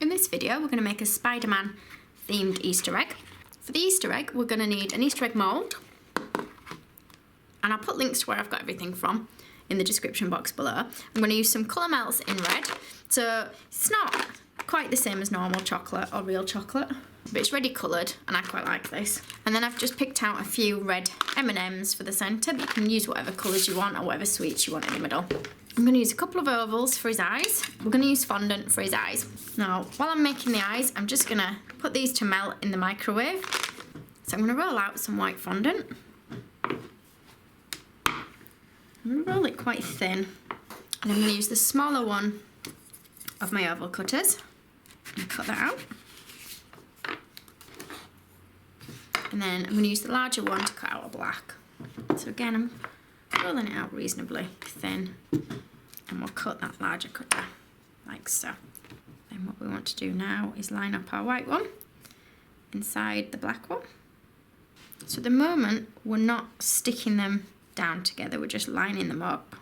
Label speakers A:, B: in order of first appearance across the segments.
A: In this video, we're going to make a Spider-Man themed Easter egg. For the Easter egg, we're going to need an Easter egg mould, and I'll put links to where I've got everything from in the description box below. I'm going to use some colour melts in red, so it's not quite the same as normal chocolate or real chocolate, but it's ready coloured and I quite like this. And then I've just picked out a few red M&ms for the centre, but you can use whatever colours you want or whatever sweets you want in the middle. I'm going to use a couple of ovals for his eyes. We're going to use fondant for his eyes. Now, while I'm making the eyes, I'm just going to put these to melt in the microwave. So I'm going to roll out some white fondant. I'm going to roll it quite thin. And I'm going to use the smaller one of my oval cutters and cut that out. And then I'm going to use the larger one to cut out a black. So again, I'm rolling it out reasonably thin. And we'll cut that larger cutter like so. Then what we want to do now is line up our white one inside the black one. So at the moment, we're not sticking them down together, we're just lining them up.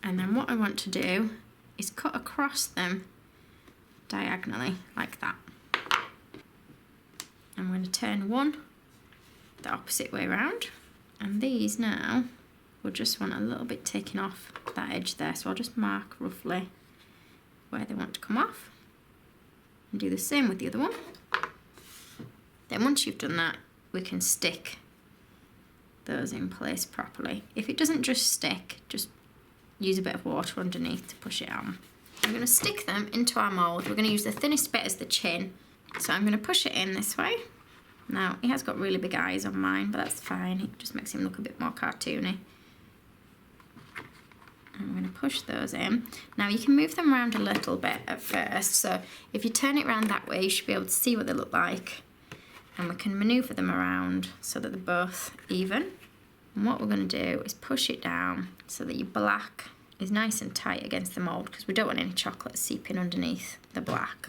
A: And then what I want to do is cut across them diagonally like that. I'm going to turn one the opposite way around, and these now we'll just want a little bit taken off that edge there, so I'll just mark roughly where they want to come off and do the same with the other one. Then once you've done that, we can stick those in place properly. If it doesn't just stick, just use a bit of water underneath to push it on. I'm going to stick them into our mould. We're going to use the thinnest bit as the chin. So I'm going to push it in this way. Now, he has got really big eyes on mine, but that's fine. It just makes him look a bit more cartoony. I'm going to push those in. Now, you can move them around a little bit at first. So if you turn it around that way, you should be able to see what they look like. And we can manoeuvre them around so that they're both even. And what we're going to do is push it down so that your black is nice and tight against the mould, because we don't want any chocolate seeping underneath the black.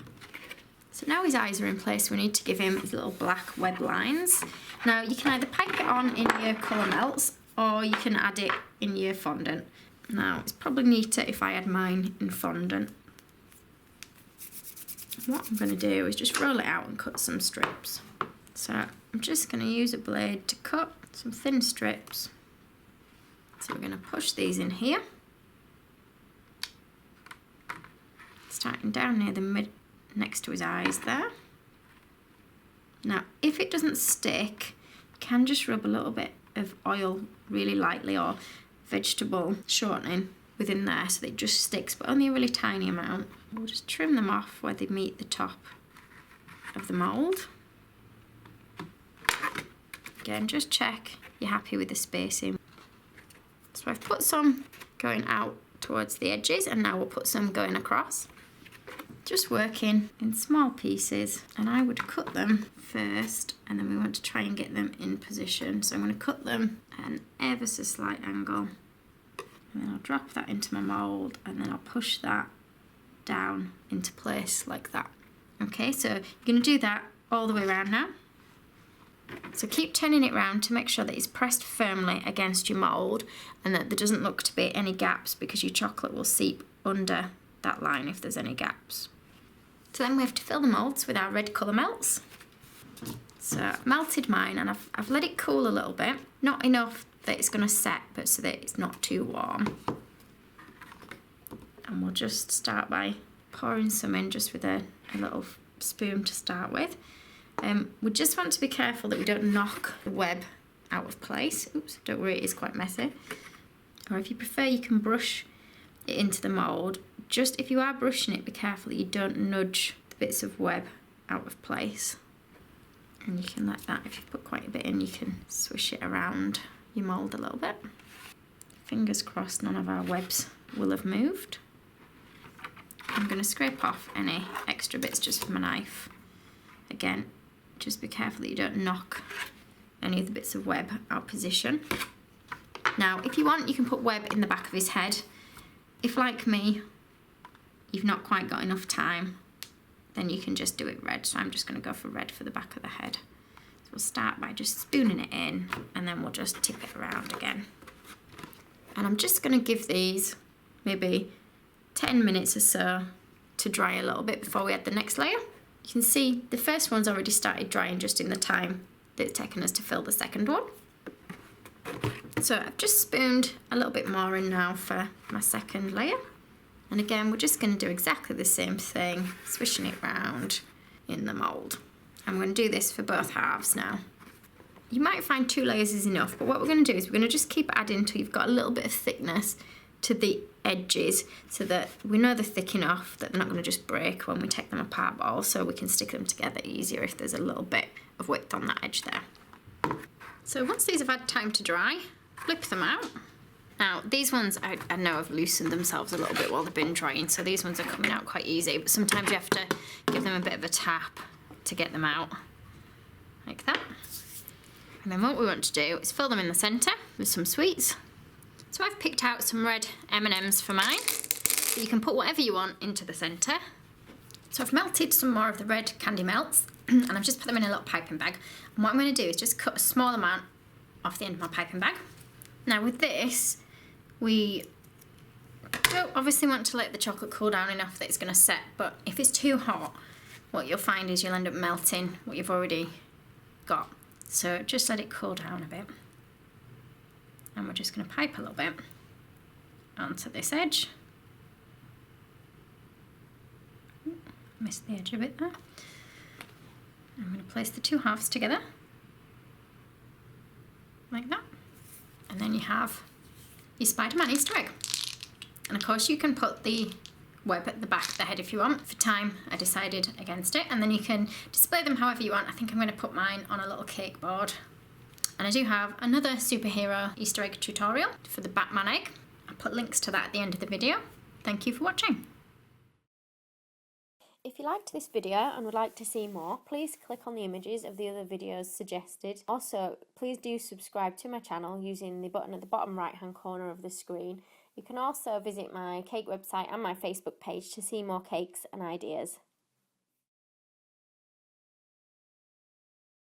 A: So now his eyes are in place, we need to give him his little black web lines. Now you can either pipe it on in your colour melts or you can add it in your fondant. Now it's probably neater if I add mine in fondant. What I'm going to do is just roll it out and cut some strips. So I'm just going to use a blade to cut some thin strips. So we're going to push these in here, starting down near the mid, next to his eyes there. Now, if it doesn't stick, you can just rub a little bit of oil really lightly or vegetable shortening within there so that it just sticks, but only a really tiny amount. We'll just trim them off where they meet the top of the mould. Again, just check you're happy with the spacing. So I've put some going out towards the edges, and now we'll put some going across. Just working in small pieces, and I would cut them first, and then we want to try and get them in position. So I'm going to cut them at an ever so slight angle, and then I'll drop that into my mould, and then I'll push that down into place like that. Okay, so you're going to do that all the way around now. So keep turning it round to make sure that it's pressed firmly against your mould and that there doesn't look to be any gaps, because your chocolate will seep under that line if there's any gaps. So then we have to fill the moulds with our red colour melts. So I've melted mine and I've let it cool a little bit. Not enough that it's going to set, but so that it's not too warm. And we'll just start by pouring some in just with a little spoon to start with. We just want to be careful that we don't knock the web out of place. Oops, don't worry, it is quite messy. Or if you prefer, you can brush it into the mould. Just if you are brushing it, be careful that you don't nudge the bits of web out of place. And you can let that, if you put quite a bit in, you can swish it around your mould a little bit. Fingers crossed none of our webs will have moved. I'm going to scrape off any extra bits just with my knife. Again, just be careful that you don't knock any of the bits of web out of position. Now, if you want, you can put web in the back of his head. If, like me, you've not quite got enough time, then you can just do it red. So I'm just going to go for red for the back of the head. So we'll start by just spooning it in, and then we'll just tip it around again. And I'm just going to give these maybe 10 minutes or so to dry a little bit before we add the next layer. You can see the first one's already started drying just in the time that it's taken us to fill the second one. So I've just spooned a little bit more in now for my second layer. And again, we're just going to do exactly the same thing, swishing it round in the mould. I'm going to do this for both halves now. You might find 2 layers is enough, but what we're going to do is we're going to just keep adding until you've got a little bit of thickness to the edges, so that we know they're thick enough that they're not going to just break when we take them apart, but also we can stick them together easier if there's a little bit of width on that edge there. So once these have had time to dry, flip them out. Now these ones I know have loosened themselves a little bit while they've been drying, so these ones are coming out quite easy, but sometimes you have to give them a bit of a tap to get them out, like that. And then what we want to do is fill them in the centre with some sweets. So I've picked out some red M&ms for mine. So you can put whatever you want into the centre. So I've melted some more of the red candy melts and I've just put them in a little piping bag. And what I'm going to do is just cut a small amount off the end of my piping bag. Now with this, we don't obviously want to let the chocolate cool down enough that it's going to set, but if it's too hot, what you'll find is you'll end up melting what you've already got. So just let it cool down a bit. And we're just going to pipe a little bit onto this edge. Missed the edge a bit there. I'm going to place the 2 halves together, like that. And then you have your Spider-Man Easter egg. And of course you can put the web at the back of the head if you want. For time, I decided against it. And then you can display them however you want. I think I'm going to put mine on a little cake board. And I do have another superhero Easter egg tutorial for the Batman egg. I'll put links to that at the end of the video. Thank you for watching.
B: If you liked this video and would like to see more, please click on the images of the other videos suggested. Also, please do subscribe to my channel using the button at the bottom right hand corner of the screen. You can also visit my cake website and my Facebook page to see more cakes and ideas.